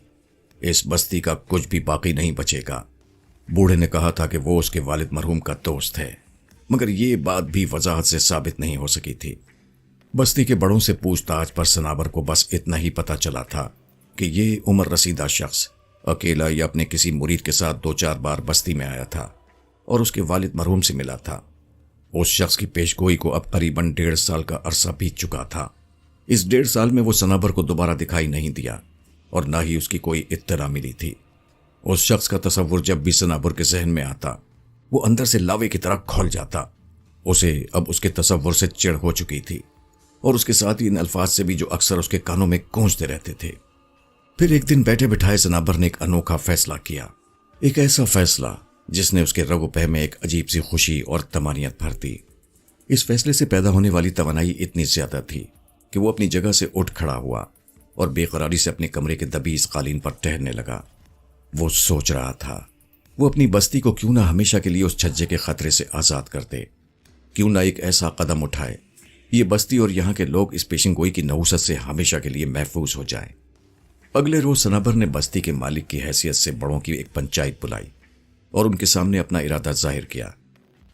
اس بستی کا کچھ بھی باقی نہیں بچے گا۔ بوڑھے نے کہا تھا کہ وہ اس کے والد مرحوم کا دوست ہے، مگر یہ بات بھی وضاحت سے ثابت نہیں ہو سکی تھی۔ بستی کے بڑوں سے پوچھ تاچھ پر صنابر کو بس اتنا ہی پتا چلا تھا کہ یہ عمر رسیدہ شخص اکیلا یا اپنے کسی مرید کے ساتھ 2-4 بار بستی میں آیا تھا اور اس کے والد مرحوم سے ملا تھا۔ اس شخص کی پیشگوئی کو اب قریباً 1.5 سال کا عرصہ بیت چکا تھا۔ اس 1.5 سال میں وہ صنابر کو دوبارہ دکھائی نہیں دیا اور نہ ہی اس کی کوئی اطلاع ملی تھی۔ اس شخص کا تصور جب بھی صنابر کے ذہن میں آتا وہ اندر سے لاوے کی طرح کھول جاتا۔ اسے اب اس کے تصور سے چڑ ہو چکی تھی اور اس کے ساتھ ہی ان الفاظ سے بھی جو اکثر اس کے کانوں میں گونجتے رہتے تھے۔ پھر ایک دن بیٹھے بٹھائے صنابر نے ایک انوکھا فیصلہ کیا، ایک ایسا فیصلہ جس نے اس کے رگ و پہ میں ایک عجیب سی خوشی اور طمانینت بھر دی۔ اس فیصلے سے پیدا ہونے والی توانائی اتنی زیادہ تھی کہ وہ اپنی جگہ سے اٹھ کھڑا ہوا اور بے قراری سے اپنے کمرے کے دبیز قالین پر ٹہلنے لگا۔ وہ سوچ رہا تھا وہ اپنی بستی کو کیوں نہ ہمیشہ کے لیے اس چھجے کے خطرے سے آزاد کر دے، کیوں نہ ایک ایسا قدم اٹھائے یہ بستی اور یہاں کے لوگ اس پیشن گوئی کی نحوست سے ہمیشہ کے لیے محفوظ ہو جائیں۔ اگلے روز صنابر نے بستی کے مالک کی حیثیت سے بڑوں کی ایک پنچایت بلائی اور ان کے سامنے اپنا ارادہ ظاہر کیا۔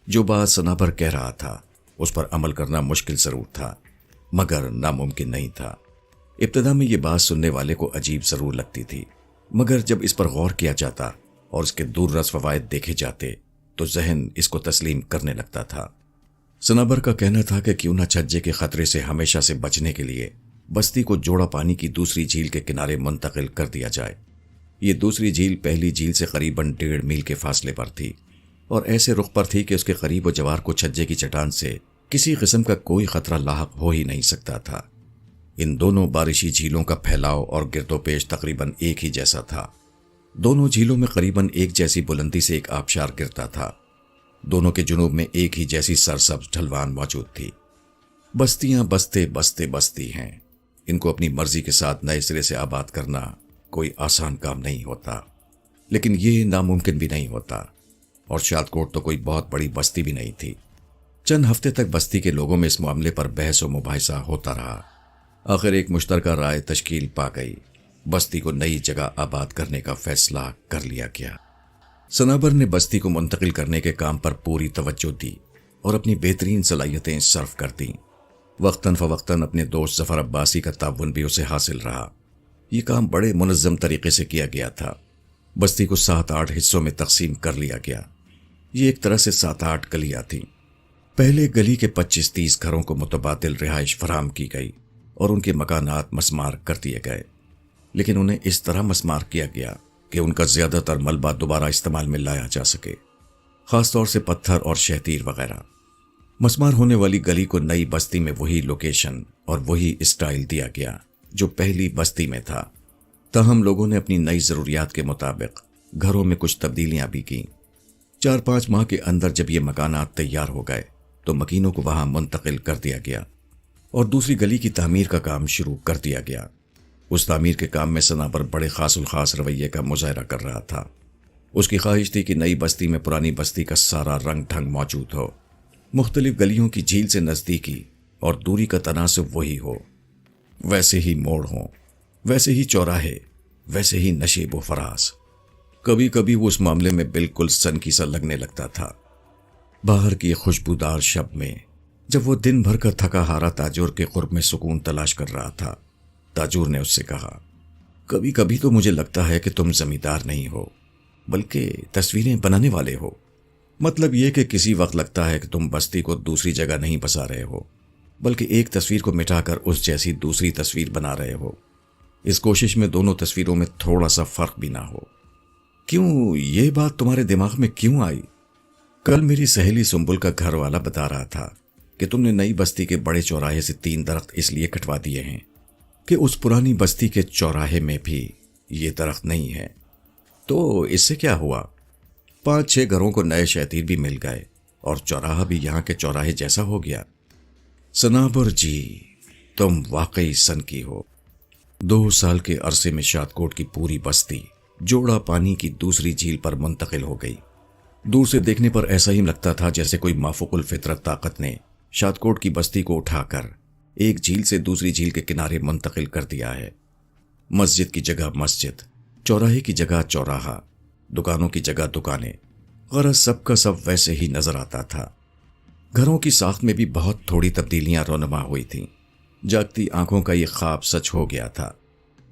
جو بات صنابر کہہ رہا تھا اس پر عمل کرنا مشکل ضرور تھا مگر ناممکن نہیں تھا۔ ابتدا میں یہ بات سننے والے کو عجیب ضرور لگتی تھی، مگر جب اس پر غور کیا جاتا اور اس کے دور رس فوائد دیکھے جاتے تو ذہن اس کو تسلیم کرنے لگتا تھا۔ صنابر کا کہنا تھا کہ کیوں نہ چھجے کے خطرے سے ہمیشہ سے بچنے کے لیے بستی کو جوڑا پانی کی دوسری جھیل کے کنارے منتقل کر دیا جائے۔ یہ دوسری جھیل پہلی جھیل سے قریباً 1.5 میل کے فاصلے پر تھی اور ایسے رخ پر تھی کہ اس کے قریب و جوار کو چھجے کی چٹان سے کسی قسم کا کوئی خطرہ لاحق ہو ہی نہیں سکتا تھا۔ ان دونوں بارشی جھیلوں کا پھیلاؤ اور گرد و پیش تقریباً ایک ہی جیسا تھا۔ دونوں جھیلوں میں قریباً ایک جیسی بلندی سے ایک آبشار گرتا تھا۔ دونوں کے جنوب میں ایک ہی جیسی سرسبز ڈھلوان موجود تھی۔ بستیاں بستے بستے بستی ہیں، ان کو اپنی مرضی کے ساتھ نئے سرے سے آباد کرنا کوئی آسان کام نہیں ہوتا، لیکن یہ ناممکن بھی نہیں ہوتا، اور شادکوٹ تو کوئی بہت بڑی بستی بھی نہیں تھی۔ چند ہفتے تک بستی کے لوگوں میں اس معاملے پر بحث و مباحثہ ہوتا رہا۔ آخر ایک مشترکہ رائے تشکیل پا گئی، بستی کو نئی جگہ آباد کرنے کا فیصلہ کر لیا گیا۔ صنابر نے بستی کو منتقل کرنے کے کام پر پوری توجہ دی اور اپنی بہترین صلاحیتیں صرف کر دیں۔ وقتاً فوقتاً اپنے دوست ظفر عباسی کا تعاون بھی اسے حاصل رہا۔ یہ کام بڑے منظم طریقے سے کیا گیا تھا۔ بستی کو 7-8 حصوں میں تقسیم کر لیا گیا۔ یہ ایک طرح سے 7-8 گلیاں تھیں۔ پہلے گلی کے 25-30 گھروں کو متبادل رہائش فراہم کی گئی اور ان کے مکانات مسمار کر دیے گئے، لیکن انہیں اس طرح مسمار کیا گیا کہ ان کا زیادہ تر ملبہ دوبارہ استعمال میں لایا جا سکے، خاص طور سے پتھر اور شہتیر وغیرہ۔ مسمار ہونے والی گلی کو نئی بستی میں وہی لوکیشن اور وہی اسٹائل دیا گیا جو پہلی بستی میں تھا، تاہم لوگوں نے اپنی نئی ضروریات کے مطابق گھروں میں کچھ تبدیلیاں بھی کیں۔ 4-5 ماہ کے اندر جب یہ مکانات تیار ہو گئے تو مکینوں کو وہاں منتقل کر دیا گیا اور دوسری گلی کی تعمیر کا کام شروع کر دیا گیا۔ اس تعمیر کے کام میں صنابر بڑے خاص الخاص رویے کا مظاہرہ کر رہا تھا۔ اس کی خواہش تھی کہ نئی بستی میں پرانی بستی کا سارا رنگ ڈھنگ موجود ہو، مختلف گلیوں کی جھیل سے نزدیکی اور دوری کا تناسب وہی ہو، ویسے ہی موڑ ہوں، ویسے ہی چوراہے، ویسے ہی نشیب و فراز۔ کبھی کبھی وہ اس معاملے میں بالکل سنکی سا لگنے لگتا تھا۔ باہر کی خوشبودار شب میں جب وہ دن بھر کا تھکا ہارا تاجور کے قرب میں سکون تلاش کر رہا تھا، تاجور نے اس سے کہا، کبھی کبھی تو مجھے لگتا ہے کہ تم زمیندار نہیں ہو بلکہ تصویریں بنانے والے ہو۔ مطلب یہ کہ کسی وقت لگتا ہے کہ تم بستی کو دوسری جگہ نہیں بسا رہے ہو بلکہ ایک تصویر کو مٹا کر اس جیسی دوسری تصویر بنا رہے ہو، اس کوشش میں دونوں تصویروں میں تھوڑا سا فرق بھی نہ ہو۔ کیوں یہ بات تمہارے دماغ میں کیوں آئی؟ کل میری سہیلی سنبل کا گھر والا بتا رہا تھا کہ تم نے نئی بستی کے بڑے چوراہے سے 3 درخت اس لیے کٹوا دیے ہیں کہ اس پرانی بستی کے چوراہے میں بھی یہ درخت نہیں ہے۔ تو اس سے کیا ہوا؟ 5-6 گھروں کو نئے شیطین بھی مل گئے اور چوراہا بھی یہاں کے چوراہے جیسا ہو گیا۔ صنابر جی، تم واقعی سن کی ہو۔ 2 سال کے عرصے میں شادکوٹ کی پوری بستی جوڑا پانی کی دوسری جھیل پر منتقل ہو گئی۔ دور سے دیکھنے پر ایسا ہی لگتا تھا جیسے کوئی مافوق الفطرت طاقت نے شادکوٹ کی بستی کو اٹھا کر ایک جھیل سے دوسری جھیل کے کنارے منتقل کر دیا ہے۔ مسجد کی جگہ مسجد، چوراہے کی جگہ چوراہا، دکانوں کی جگہ دکانیں، غرض سب کا سب ویسے ہی نظر آتا تھا۔ گھروں کی ساخت میں بھی بہت تھوڑی تبدیلیاں رونما ہوئی تھیں۔ جاگتی آنکھوں کا یہ خواب سچ ہو گیا تھا۔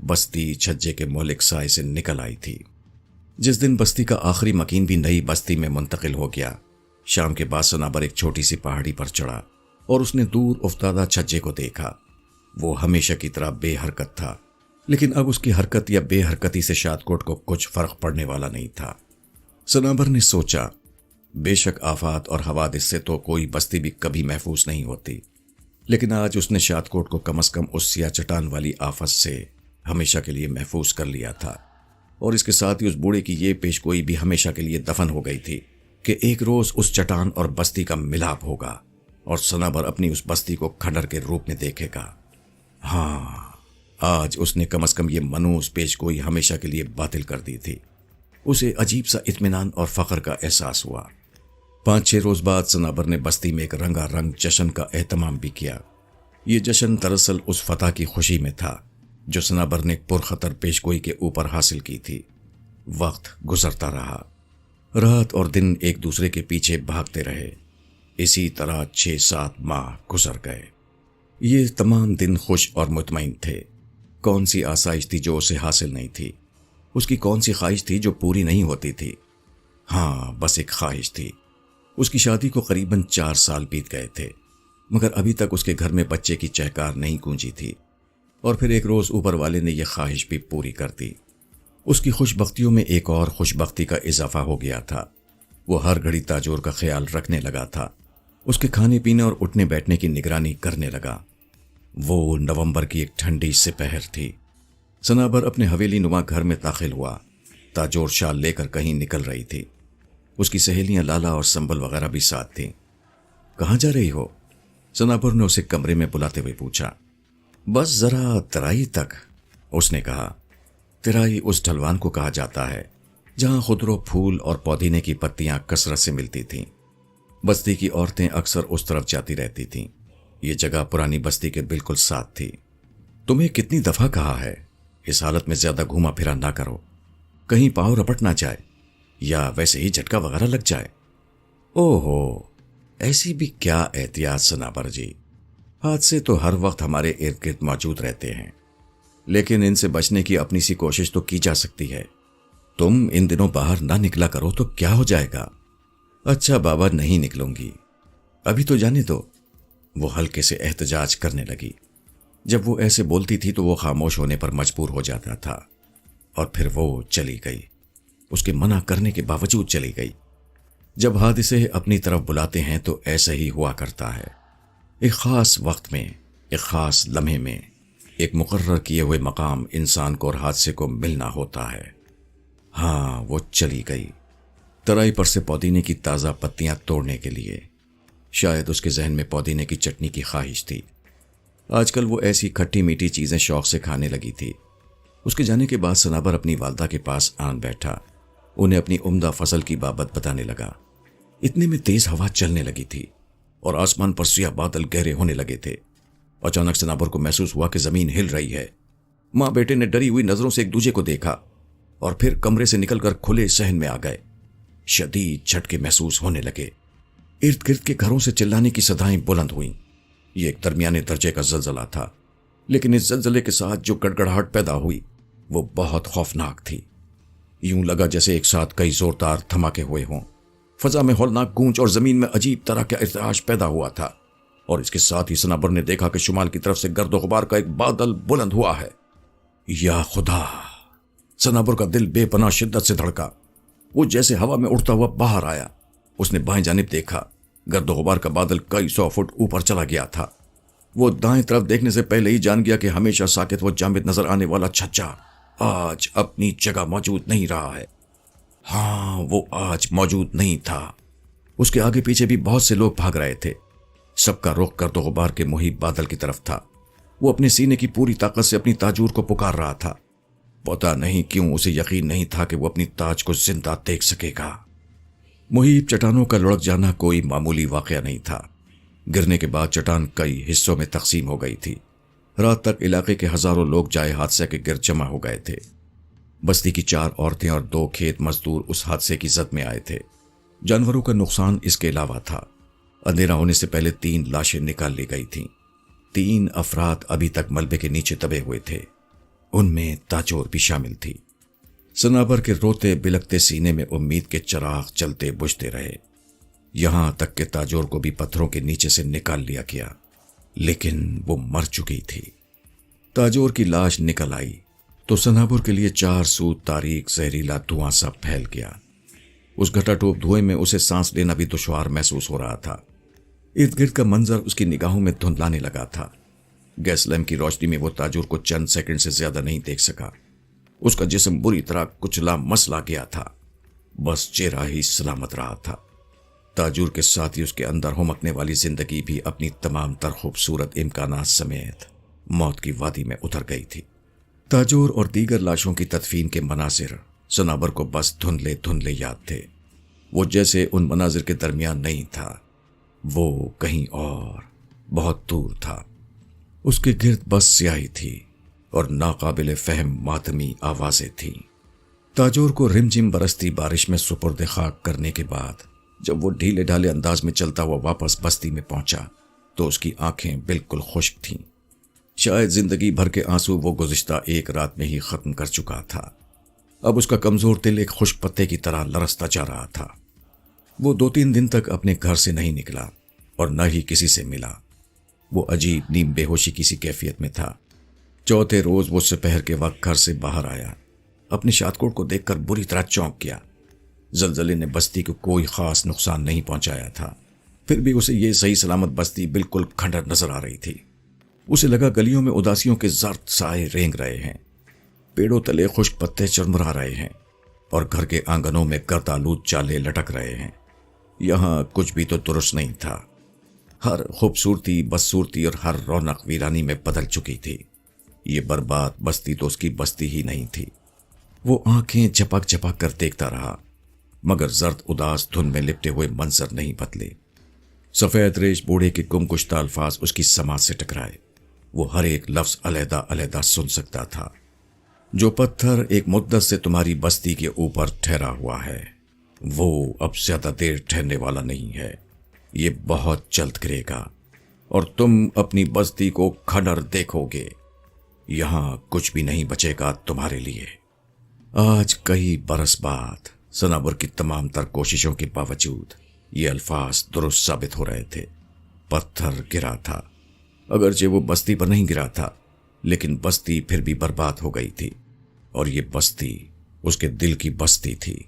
بستی چھجے کے مہلک سائے سے نکل آئی تھی۔ جس دن بستی کا آخری مکین بھی نئی بستی میں منتقل ہو گیا، شام کے بعد صنابر ایک چھوٹی سی پہاڑی پر چڑھا اور اس نے دور افتادہ چھجے کو دیکھا۔ وہ ہمیشہ کی طرح بے حرکت تھا، لیکن اب اس کی حرکت یا بے حرکتی سے شادکوٹ کو کچھ فرق پڑنے والا نہیں تھا۔ صنابر نے سوچا، بے شک آفات اور حوادث سے تو کوئی بستی بھی کبھی محفوظ نہیں ہوتی، لیکن آج اس نے شادکوٹ کو کم از کم اس سیاہ چٹان والی آفت سے ہمیشہ کے لیے محفوظ کر لیا تھا، اور اس کے ساتھ ہی اس بوڑھے کی یہ پیشگوئی بھی ہمیشہ کے لیے دفن ہو گئی تھی کہ ایک روز اس چٹان اور بستی کا ملاپ ہوگا اور صنابر اپنی اس بستی کو کھنڈر کے روپ میں دیکھے گا۔ ہاں، آج اس نے کم از کم یہ منوس پیشگوئی ہمیشہ کے لیے باطل کر دی تھی۔ اسے عجیب سا اطمینان اور فخر کا احساس ہوا۔ 5-6 روز بعد صنابر نے بستی میں ایک رنگا رنگ جشن کا اہتمام بھی کیا۔ یہ جشن دراصل اس فتح کی خوشی میں تھا جو صنابر نے پرخطر پیشگوئی کے اوپر حاصل کی تھی۔ وقت گزرتا رہا، رات اور دن ایک دوسرے کے پیچھے بھاگتے رہے۔ اسی طرح 6-7 ماہ گزر گئے۔ یہ تمام دن خوش اور مطمئن تھے۔ کون سی آسائش تھی جو اسے حاصل نہیں تھی؟ اس کی کون سی خواہش تھی جو پوری نہیں ہوتی تھی؟ ہاں، بس ایک خواہش تھی۔ اس کی شادی کو قریباً 4 سال بیت گئے تھے، مگر ابھی تک اس کے گھر میں بچے کی چہکار نہیں گونجی تھی۔ اور پھر ایک روز اوپر والے نے یہ خواہش بھی پوری کر دی۔ اس کی خوش بختیوں میں ایک اور خوش بختی کا اضافہ ہو گیا تھا۔ وہ ہر گھڑی تاجور کا خیال رکھنے لگا تھا، اس کے کھانے پینے اور اٹھنے بیٹھنے کی نگرانی کرنے لگا۔ وہ نومبر کی ایک ٹھنڈی سپہر تھی۔ صنابر اپنے حویلی نما گھر میں داخل ہوا۔ تاجور شال لے کر کہیں نکل رہی تھی۔ اس کی سہیلیاں لالا اور سنبل وغیرہ بھی ساتھ تھیں۔ کہاں جا رہی ہو؟ صنابر نے اسے کمرے میں بلاتے ہوئے پوچھا۔ بس ذرا ترائی تک، اس نے کہا۔ ترائی اس ڈھلوان کو کہا جاتا ہے جہاں خضر و پھول اور پودینے کی پتیاں کثرت سے ملتی تھیں۔ بستی کی عورتیں اکثر اس طرف جاتی رہتی تھیں۔ یہ جگہ پرانی بستی کے بالکل ساتھ تھی۔ تمہیں کتنی دفعہ کہا ہے اس حالت میں زیادہ گھوما پھرا نہ کرو، کہیں پاؤں رپٹ نہ جائے یا ویسے ہی جھٹکا وغیرہ لگ جائے۔ اوہو، ایسی بھی کیا احتیاط صنابر جی، حادثے تو ہر وقت ہمارے ارد گرد موجود رہتے ہیں، لیکن ان سے بچنے کی اپنی سی کوشش تو کی جا سکتی ہے۔ تم ان دنوں باہر نہ نکلا کرو تو کیا ہو جائے گا؟ اچھا بابا، نہیں نکلوں گی، ابھی تو جانے دو۔ وہ ہلکے سے احتجاج کرنے لگی۔ جب وہ ایسے بولتی تھی تو وہ خاموش ہونے پر مجبور ہو جاتا تھا، اور پھر وہ چلی گئی۔ اس کے منع کرنے کے باوجود چلی گئی۔ جب حادثے اپنی طرف بلاتے ہیں تو ایسا ہی ہوا کرتا ہے۔ ایک خاص وقت میں، ایک خاص لمحے میں، ایک مقرر کیے ہوئے مقام انسان کو اور حادثے کو ملنا ہوتا ہے۔ ہاں، وہ چلی گئی ترائی پر سے پودینے کی تازہ پتیاں توڑنے کے لیے۔ شاید اس کے ذہن میں پودینے کی چٹنی کی خواہش تھی۔ آج کل وہ ایسی کھٹی میٹھی چیزیں شوق سے کھانے لگی تھی۔ اس کے جانے کے بعد صنابر اپنی والدہ کے پاس آن بیٹھا، انہیں اپنی عمدہ فصل کی بابت بتانے لگا۔ اتنے میں تیز ہوا چلنے لگی تھی اور آسمان پر سیاہ بادل گہرے ہونے لگے تھے۔ اچانک صنابر کو محسوس ہوا کہ زمین ہل رہی ہے۔ ماں بیٹے نے ڈری ہوئی نظروں سے ایک دوسرے کو دیکھا اور پھر کمرے سے نکل کر کھلے صحن میں آ گئے۔ شدید جھٹکے محسوس ہونے لگے۔ ارد گرد کے گھروں سے چلانے کی صدائیں بلند ہوئیں۔ یہ ایک درمیانے درجے کا زلزلہ تھا، لیکن اس زلزلے کے ساتھ جو گڑگڑاہٹ پیدا ہوئی وہ بہت خوفناک تھی۔ یوں لگا جیسے ایک ساتھ کئی زوردار دھماکے ہوئے ہوں۔ فضا میں ہولناک گونج اور زمین میں عجیب طرح کا ارتعاش پیدا ہوا تھا، اور اس کے ساتھ ہی سنابر نے دیکھا کہ شمال کی طرف سے گرد و غبار کا ایک بادل بلند ہوا ہے۔ یا خدا! سنابر کا دل بے پناہ شدت سے دھڑکا۔ وہ جیسے ہوا میں اڑتا ہوا باہر آیا۔ اس نے بائیں جانب دیکھا، گرد و غبار کا بادل کئی 100 فٹ اوپر چلا گیا تھا۔ وہ دائیں طرف دیکھنے سے پہلے ہی جان گیا کہ ہمیشہ ساکت و جامد نظر آنے والا چھچا آج اپنی جگہ موجود نہیں رہا ہے۔ ہاں، وہ آج موجود نہیں تھا۔ اس کے آگے پیچھے بھی بہت سے لوگ بھاگ رہے تھے۔ سب کا رخ گرد و غبار کے محیط بادل کی طرف تھا۔ وہ اپنے سینے کی پوری طاقت سے اپنی تاجور کو پکار رہا تھا۔ پتہ نہیں کیوں اسے یقین نہیں تھا کہ وہ اپنی تاج کو زندہ دیکھ سکے گا۔ محیط چٹانوں کا لڑک جانا کوئی معمولی واقعہ نہیں تھا۔ گرنے کے بعد چٹان کئی حصوں میں تقسیم ہو گئی تھی۔ رات تک علاقے کے ہزاروں لوگ جائے حادثے کے گرد جمع ہو گئے تھے۔ بستی کی 4 عورتیں اور 2 کھیت مزدور اس حادثے کی زد میں آئے تھے۔ جانوروں کا نقصان اس کے علاوہ تھا۔ اندھیرا ہونے سے پہلے 3 لاشیں نکال لی گئی تھیں۔ 3 افراد ابھی تک ملبے کے نیچے دبے ہوئے تھے۔ ان میں تاجور بھی شامل تھی۔ سنابر کے روتے بلکتے سینے میں امید کے چراغ چلتے بجھتے رہے، یہاں تک کہ تاجور کو بھی پتھروں کے نیچے سے نکال لیا گیا، لیکن وہ مر چکی تھی۔ تاجور کی لاش نکل آئی تو سنابر کے لیے 4 سو تاریک زہریلا دھواں سا پھیل گیا۔ اس گھٹا ٹوپ دھوئے میں اسے سانس لینا بھی دشوار محسوس ہو رہا تھا۔ ارد گرد کا منظر اس کی نگاہوں میں دھندلانے لگا تھا۔ گیس لیمپ کی روشنی میں وہ تاجور کو چند سیکنڈ سے زیادہ نہیں دیکھ سکا۔ اس کا جسم بری طرح کچلا مسلا گیا تھا، بس چہرہ ہی سلامت رہا تھا۔ تاجور کے ساتھ ہی اس کے اندر ہمکنے والی زندگی بھی اپنی تمام تر خوبصورت امکانات سمیت موت کی وادی میں اتر گئی تھی۔ تاجور اور دیگر لاشوں کی تدفین کے مناظر سنابر کو بس دھندلے دھندلے یاد تھے۔ وہ جیسے ان مناظر کے درمیان نہیں تھا، وہ کہیں اور بہت دور تھا۔ اس کے گرد بس سیاہی تھی اور ناقابل فہم ماتمی آوازیں تھیں۔ تاجور کو رمجم برستی بارش میں سپرد خاک کرنے کے بعد جب وہ ڈھیلے ڈھالے انداز میں چلتا ہوا واپس بستی میں پہنچا تو اس کی آنکھیں بالکل خشک تھیں۔ شاید زندگی بھر کے آنسو وہ گزشتہ ایک رات میں ہی ختم کر چکا تھا۔ اب اس کا کمزور دل ایک خشک پتے کی طرح لرزتا جا رہا تھا۔ وہ 2-3 دن تک اپنے گھر سے نہیں نکلا اور نہ ہی کسی سے ملا۔ وہ عجیب نیم بے ہوشی کی سی کیفیت میں تھا۔ چوتھے روز وہ سپہر کے وقت گھر سے باہر آیا۔ اپنے شادکوٹ کو دیکھ کر بری طرح چونک گیا۔ زلزلے نے بستی کو کوئی خاص نقصان نہیں پہنچایا تھا، پھر بھی اسے یہ صحیح سلامت بستی بالکل کھنڈر نظر آ رہی تھی۔ اسے لگا گلیوں میں اداسیوں کے زرد سائے رینگ رہے ہیں، پیڑوں تلے خشک پتے چرمرا رہے ہیں اور گھر کے آنگنوں میں گرد آلود چالے لٹک رہے ہیں۔ یہاں کچھ بھی تو درست نہیں تھا۔ ہر خوبصورتی بدصورتی اور ہر رونق ویرانی میں بدل چکی تھی۔ یہ برباد بستی تو اس کی بستی ہی نہیں تھی۔ وہ آنکھیں جھپک جھپک کر دیکھتا رہا، مگر زرد اداس دھن میں لپٹے ہوئے منظر نہیں بدلے۔ سفید ریش بوڑھے کے گم گشتہ الفاظ اس کی سماعت سے ٹکرائے۔ وہ ہر ایک لفظ علیحدہ علیحدہ سن سکتا تھا۔ جو پتھر ایک مدت سے تمہاری بستی کے اوپر ٹھہرا ہوا ہے، وہ اب زیادہ دیر ٹھہرنے والا نہیں ہے۔ یہ بہت جلد گرے گا اور تم اپنی بستی کو کھنڈر دیکھو گے۔ یہاں کچھ بھی نہیں بچے گا تمہارے لیے۔ آج کئی برس بعد سنابر کی تمام تر کوششوں کے باوجود یہ الفاظ درست ثابت ہو رہے تھے۔ پتھر گرا تھا، اگرچہ وہ بستی پر نہیں گرا تھا، لیکن بستی پھر بھی برباد ہو گئی تھی، اور یہ بستی اس کے دل کی بستی تھی۔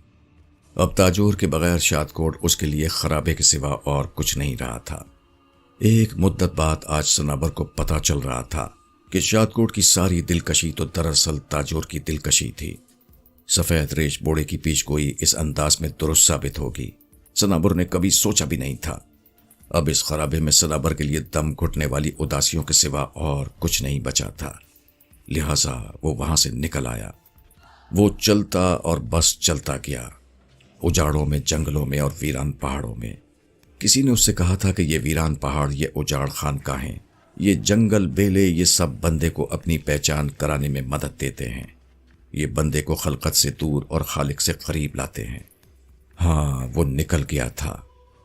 اب تاجور کے بغیر شادکوٹ اس کے لیے خرابے کے سوا اور کچھ نہیں رہا تھا۔ ایک مدت بعد آج سنابر کو پتہ چل رہا تھا کہ شادکوٹ کی ساری دلکشی تو دراصل تاجور کی دلکشی تھی۔ سفید ریش بوڑھے کی پیش گوئی اس انداز میں درست ثابت ہوگی، سنابر نے کبھی سوچا بھی نہیں تھا۔ اب اس خرابے میں سنابر کے لیے دم گھٹنے والی اداسیوں کے سوا اور کچھ نہیں بچا تھا، لہذا وہ وہاں سے نکل آیا۔ وہ چلتا اور بس چلتا گیا، اجاڑوں میں، جنگلوں میں اور ویران پہاڑوں میں۔ کسی نے اس سے کہا تھا کہ یہ ویران پہاڑ، یہ اجاڑ خانقاہیں، یہ جنگل بیلے، یہ سب بندے کو اپنی پہچان کرانے میں مدد دیتے ہیں۔ یہ بندے کو خلقت سے دور اور خالق سے قریب لاتے ہیں۔ ہاں، وہ نکل گیا تھا،